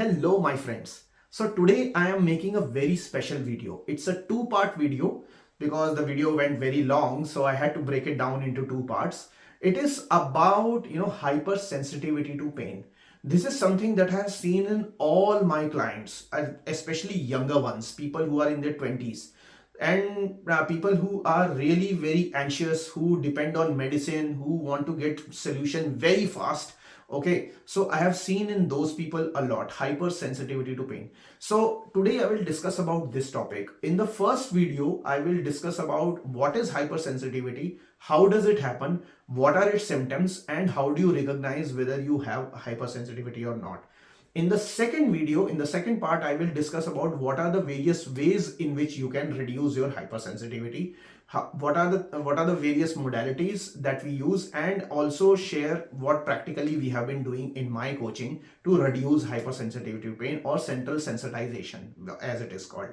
Hello my friends. So today I am making a very special video. It's a two-part video because the video went very long, so I had to break it down into two parts. It is about, hypersensitivity to pain. This is something that I have seen in all my clients, especially younger ones, people who are in their 20s and people who are really very anxious, who depend on medicine, who want to get solution very fast. Okay, so I have seen in those people a lot hypersensitivity to pain. So today I will discuss about this topic. In the first video I will discuss about what is hypersensitivity, how does it happen, what are its symptoms, and how do you recognize whether you have hypersensitivity or not. In the second video, in the second part, I will discuss about what are the various ways in which you can reduce your hypersensitivity, what are the various modalities that we use, and also share what practically we have been doing in my coaching to reduce hypersensitivity to pain, or central sensitization as it is called.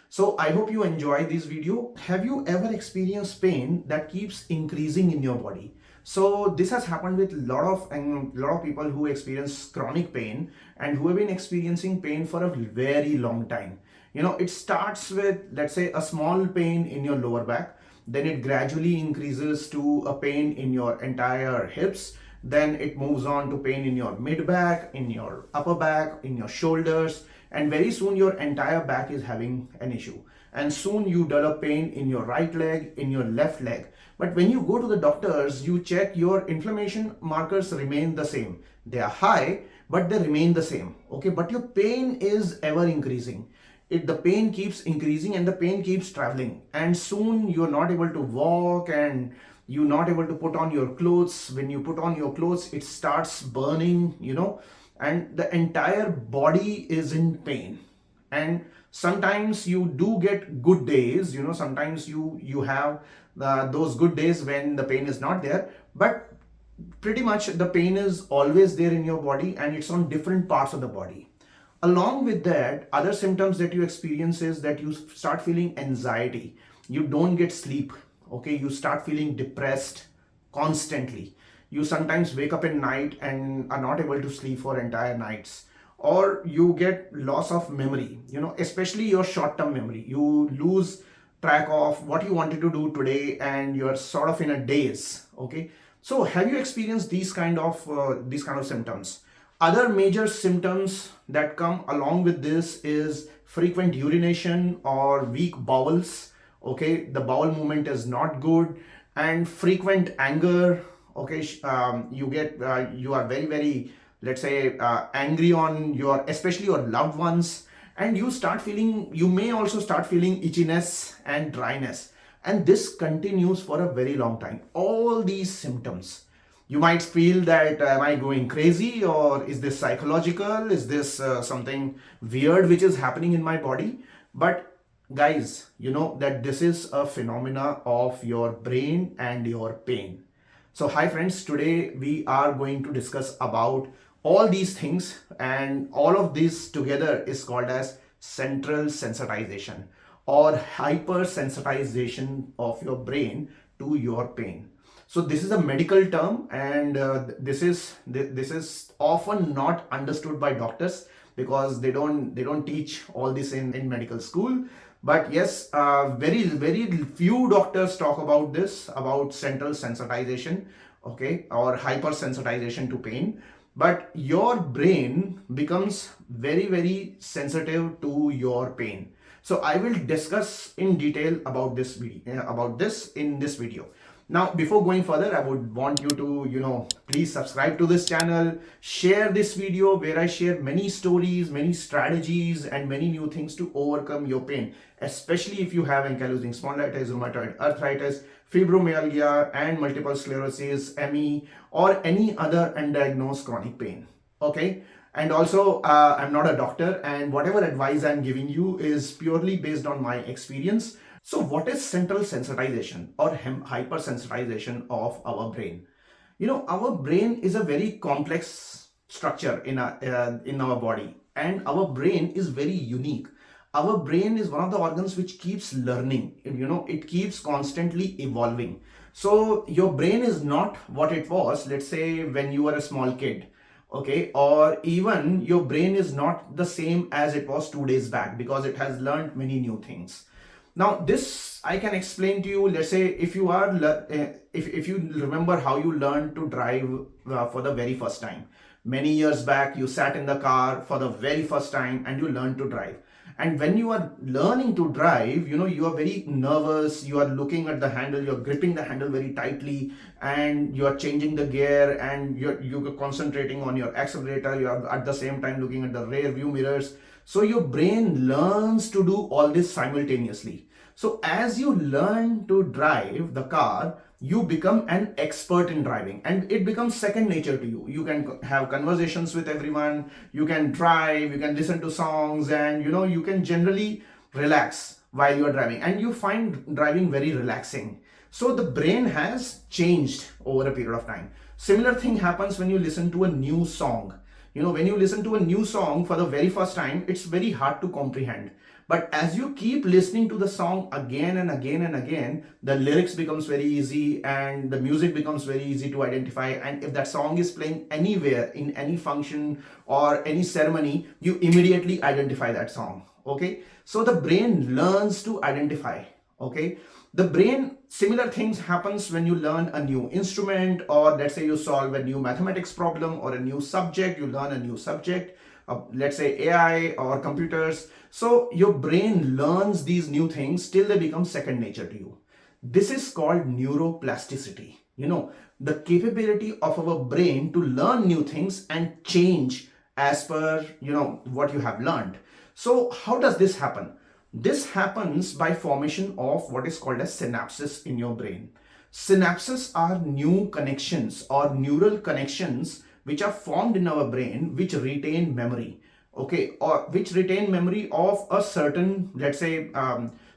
So I hope you enjoy this video. Have you ever experienced pain that keeps increasing in your body? So this has happened with a lot of people who experience chronic pain and who have been experiencing pain for a very long time. It starts with, let's say, a small pain in your lower back, then it gradually increases to a pain in your entire hips, then it moves on to pain in your mid back, in your upper back, in your shoulders, and very soon your entire back is having an issue. And soon you develop pain in your right leg, in your left leg. But when you go to the doctors, you check, your inflammation markers remain the same. They are high, but they remain the same. Okay, but your pain is ever increasing. The pain keeps increasing and the pain keeps traveling. And soon you're not able to walk and you're not able to put on your clothes. When you put on your clothes, it starts burning, and the entire body is in pain. And sometimes you do get good days, sometimes you have those good days when the pain is not there, but pretty much the pain is always there in your body and it's on different parts of the body. Along with that, other symptoms that you experience is that you start feeling anxiety, you don't get sleep. Okay, you start feeling depressed constantly. You sometimes wake up at night and are not able to sleep for entire nights, or you get loss of memory, especially your short-term memory. You lose track of what you wanted to do today and you're sort of in a daze. Okay, so have you experienced these kind of symptoms? Other major symptoms that come along with this is frequent urination or weak bowels. Okay, the bowel movement is not good, and frequent anger. Okay, you are very, very, let's say, angry on especially your loved ones, and you may also start feeling itchiness and dryness, and this continues for a very long time. All these symptoms, you might feel that, am I going crazy, or is this psychological, is this something weird which is happening in my body? But guys, you know that this is a phenomena of your brain and your pain. So hi friends, today we are going to discuss about all these things, and all of this together is called as central sensitization or hypersensitization of your brain to your pain. So this is a medical term, and this is often not understood by doctors because they don't teach all this in medical school. But yes, very, very few doctors talk about this, about central sensitization, okay, or hypersensitization to pain. But your brain becomes very, very sensitive to your pain. So I will discuss in detail about this in this video. Now, before going further, I would want you to, please subscribe to this channel, share this video where I share many stories, many strategies, and many new things to overcome your pain, especially if you have ankylosing spondylitis, rheumatoid arthritis, fibromyalgia, and multiple sclerosis, ME, or any other undiagnosed chronic pain. Okay. And also, I'm not a doctor, and whatever advice I'm giving you is purely based on my experience. So what is central sensitization or hypersensitization of our brain? Our brain is a very complex structure in our body, and our brain is very unique. Our brain is one of the organs which keeps learning. It keeps constantly evolving. So your brain is not what it was, let's say, when you were a small kid. okay, or even your brain is not the same as it was 2 days back because it has learned many new things. Now this I can explain to you. Let's say if you are if you remember how you learned to drive for the very first time. Many years back you sat in the car for the very first time and you learned to drive. And when you are learning to drive, you know, you are very nervous, you are looking at the handle, you're gripping the handle very tightly, and you are changing the gear, and you're concentrating on your accelerator, you are at the same time looking at the rear view mirrors. So your brain learns to do all this simultaneously. So as you learn to drive the car, you become an expert in driving and it becomes second nature to you. You can have conversations with everyone, you can drive, you can listen to songs, and you know, you can generally relax while you are driving, and you find driving very relaxing. So the brain has changed over a period of time. Similar thing happens when you listen to a new song. You know, when you listen to a new song for the very first time, it's very hard to comprehend. But as you keep listening to the song again and again and again, the lyrics becomes very easy and the music becomes very easy to identify. And if that song is playing anywhere in any function or any ceremony, you immediately identify that song. Okay. So the brain learns to identify. Okay. The brain, similar things happens when you learn a new instrument, or let's say you solve a new mathematics problem or a new subject, you learn a new subject, let's say AI or computers. So your brain learns these new things till they become second nature to you. This is called neuroplasticity. You know, the capability of our brain to learn new things and change as per, you know, what you have learned. So how does this happen? This happens by formation of what is called as synapses in your brain. Synapses are new connections or neural connections which are formed in our brain which retain memory, okay, or which retain memory of a certain, let's say,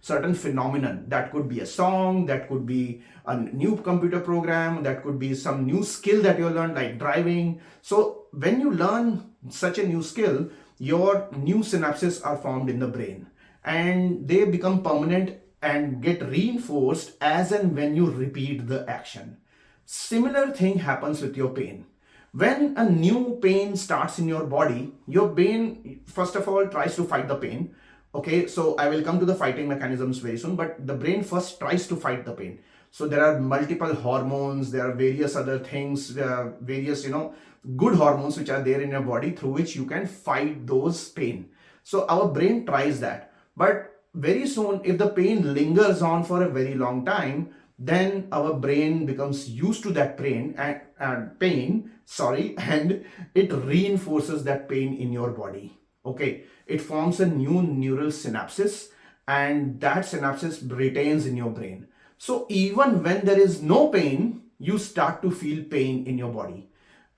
certain phenomenon. That could be a song, that could be a new computer program, that could be some new skill that you learned like driving. So when you learn such a new skill, your new synapses are formed in the brain and they become permanent and get reinforced as and when you repeat the action. Similar thing happens with your pain. When a new pain starts in your body, your brain first of all tries to fight the pain. Okay, so I will come to the fighting mechanisms very soon, but the brain first tries to fight the pain. So there are multiple hormones, there are various other things, there are various, you know, good hormones which are there in your body through which you can fight those pain. So our brain tries that. But very soon, if the pain lingers on for a very long time, then our brain becomes used to that pain and it reinforces that pain in your body. Okay, it forms a new neural synapses and that synapses retains in your brain. So even when there is no pain, you start to feel pain in your body.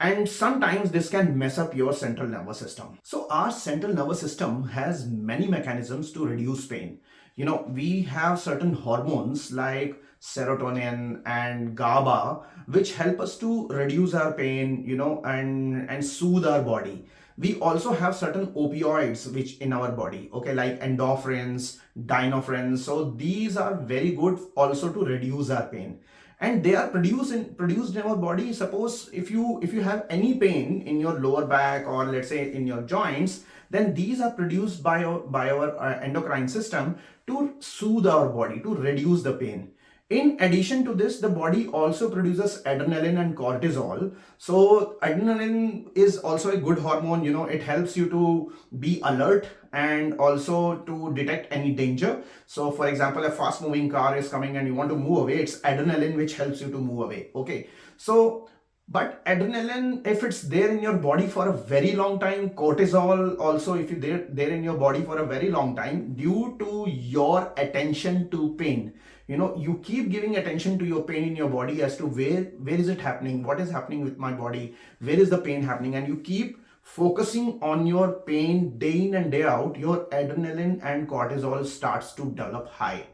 And sometimes this can mess up your central nervous system. So our central nervous system has many mechanisms to reduce pain. You know, we have certain hormones like serotonin and GABA, which help us to reduce our pain, you know, and soothe our body. We also have certain opioids which in our body, okay, like endorphins, dinephrins. So these are very good also to reduce our pain, and they are produced in our body. Suppose if you have any pain in your lower back or let's say in your joints, then these are produced by our endocrine system to soothe our body, to reduce the pain. In addition to this, the body also produces adrenaline and cortisol. So adrenaline is also a good hormone. You know, it helps you to be alert and also to detect any danger. So for example, a fast moving car is coming and you want to move away, it's adrenaline which helps you to move away. Okay, so but adrenaline, if it's there in your body for a very long time, cortisol also, if you're there in your body for a very long time, due to your attention to pain, you know, you keep giving attention to your pain in your body as to where is it happening, what is happening with my body, where is the pain happening, and you keep focusing on your pain day in and day out, your adrenaline and cortisol starts to develop high.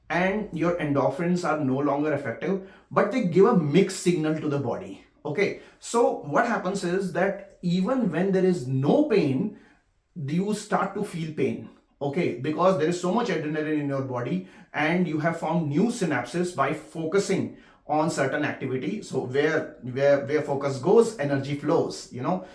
And your endorphins are no longer effective, but they give a mixed signal to the body. Okay, so what happens is that even when there is no pain, you start to feel pain. Okay, because there is so much adrenaline in your body and you have found new synapses by focusing on certain activity. So where focus goes, energy flows,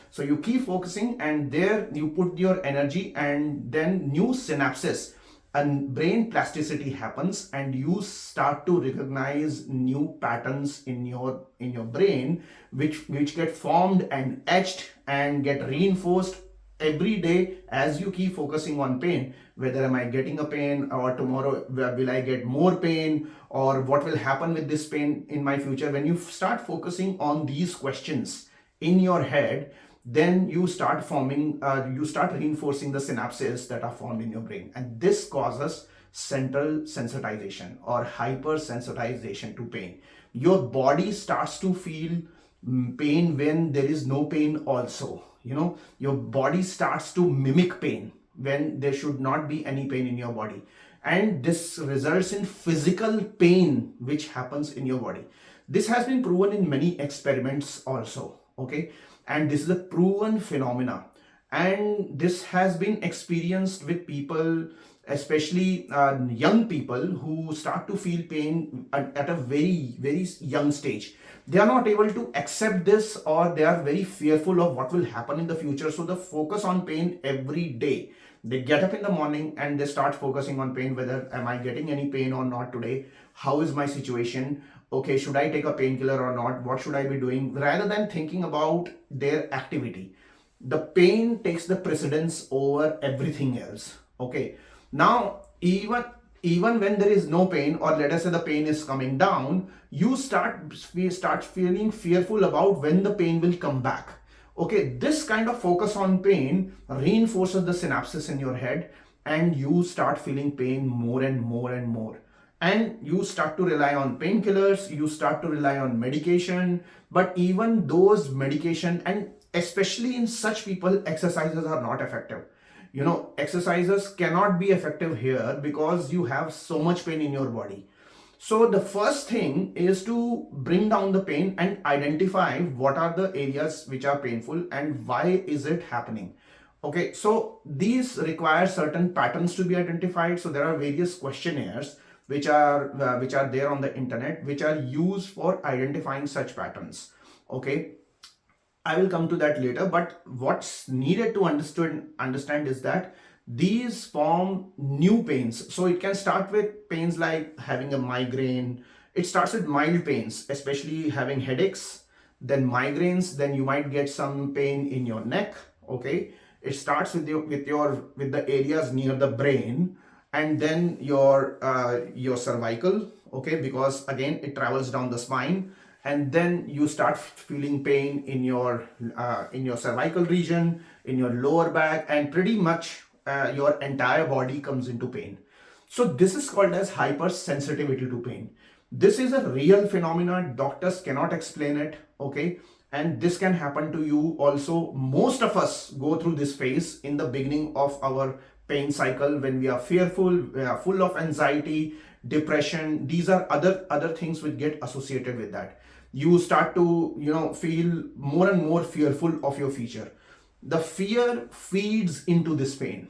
so you keep focusing and there you put your energy, and then new synapses and brain plasticity happens, and you start to recognize new patterns in your brain, which get formed and etched and get reinforced every day as you keep focusing on pain. Whether am I getting a pain, or tomorrow will I get more pain, or what will happen with this pain in my future. When you start focusing on these questions in your head, then you start reinforcing the synapses that are formed in your brain, and this causes central sensitization or hypersensitization to pain. Your body starts to feel pain when there is no pain also. Your body starts to mimic pain when there should not be any pain in your body, and this results in physical pain which happens in your body. This has been proven in many experiments also, okay, and this is a proven phenomena, and this has been experienced with people, especially young people, who start to feel pain at a very very young stage. They are not able to accept this, or they are very fearful of what will happen in the future, so they focus on pain every day. They get up in the morning and they start focusing on pain. Whether am I getting any pain or not today, how is my situation, okay, should I take a painkiller or not, what should I be doing, rather than thinking about their activity. The pain takes the precedence over everything else, okay. Now even when there is no pain, or let us say the pain is coming down, you start feeling fearful about when the pain will come back. Okay, this kind of focus on pain reinforces the synapses in your head, and you start feeling pain more and more and more, and you start to rely on painkillers, you start to rely on medication. But even those medication, and especially in such people, exercises are not effective. Exercises cannot be effective here because you have so much pain in your body. So the first thing is to bring down the pain and identify what are the areas which are painful and why is it happening. Okay, so these require certain patterns to be identified. So there are various questionnaires which are there on the internet, which are used for identifying such patterns. Okay, I will come to that later, but what's needed to understand is that these form new pains. So it can start with pains like having a migraine. It starts with mild pains, especially having headaches, then migraines, then you might get some pain in your neck, okay. It starts with the areas near the brain, and then your cervical, okay, because again it travels down the spine, and then you start feeling pain in your cervical region, in your lower back, and pretty much your entire body comes into pain. So this is called as hypersensitivity to pain. This is a real phenomenon. Doctors cannot explain it, okay, and this can happen to you also. Most of us go through this phase in the beginning of our pain cycle, when we are fearful, we are full of anxiety, depression. These are other things which get associated with that. You start to feel more and more fearful of your future. The fear feeds into this pain.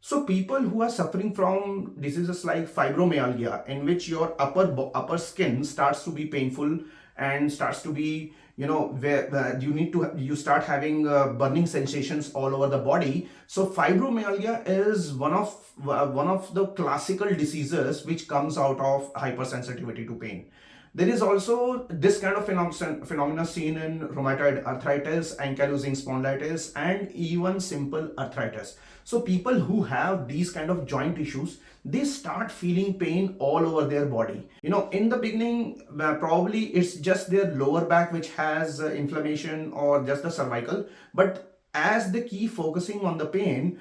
So people who are suffering from diseases like fibromyalgia, in which your upper skin starts to be painful and starts to be where you start having burning sensations all over the body. So fibromyalgia is one of the classical diseases which comes out of hypersensitivity to pain. There is also this kind of phenomena seen in rheumatoid arthritis, ankylosing spondylitis, and even simple arthritis. So people who have these kind of joint issues, they start feeling pain all over their body. In the beginning, probably it's just their lower back which has inflammation, or just the cervical. But as they keep focusing on the pain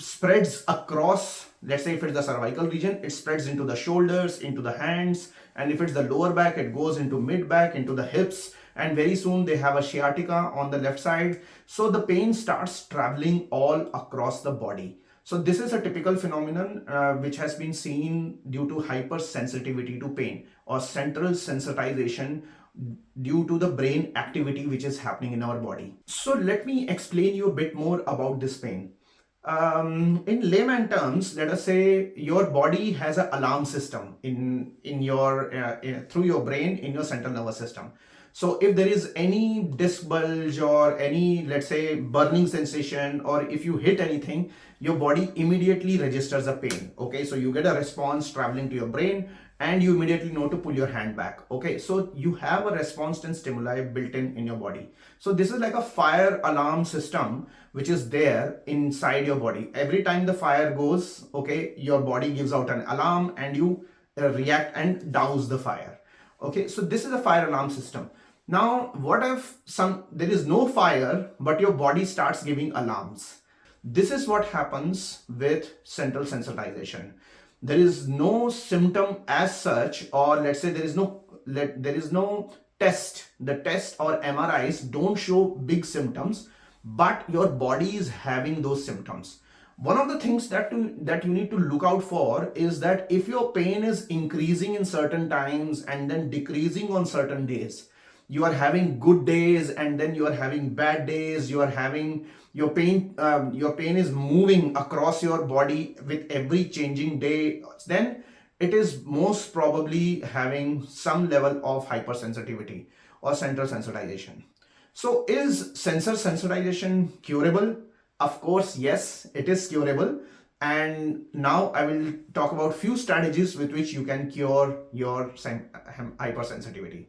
spreads across. Let's say if it's the cervical region, it spreads into the shoulders, into the hands, and if it's the lower back, it goes into mid back, into the hips, and very soon they have a sciatica on the left side. So the pain starts traveling all across the body. So this is a typical phenomenon which has been seen due to hypersensitivity to pain, or central sensitization due to the brain activity which is happening in our body. So let me explain you a bit more about this pain. In layman terms, let us say your body has an alarm system in your through your brain in your central nervous system. So if there is any disc bulge or any, let's say, burning sensation, or if you hit anything, your body immediately registers a pain. Okay, so you get a response traveling to your brain, and you immediately know to pull your hand back. Okay, so you have a response and stimuli built in your body. So this is like a fire alarm system which is there inside your body. Every time the fire goes, okay, your body gives out an alarm and you react and douse the fire. Okay, so this is a fire alarm system. Now what if there is no fire but your body starts giving alarms? This is what happens with central sensitization. There is no symptom as such, or let's say there is no test. The test or MRIs don't show big symptoms, but your body is having those symptoms. One of the things that you need to look out for is that if your pain is increasing in certain times and then decreasing on certain days, you are having good days and then you are having bad days, you are having your pain is moving across your body with every changing day, then it is most probably having some level of hypersensitivity or central sensitization. So is sensor sensitization curable? Of course, yes, it is curable. And now I will talk about few strategies with which you can cure your hypersensitivity.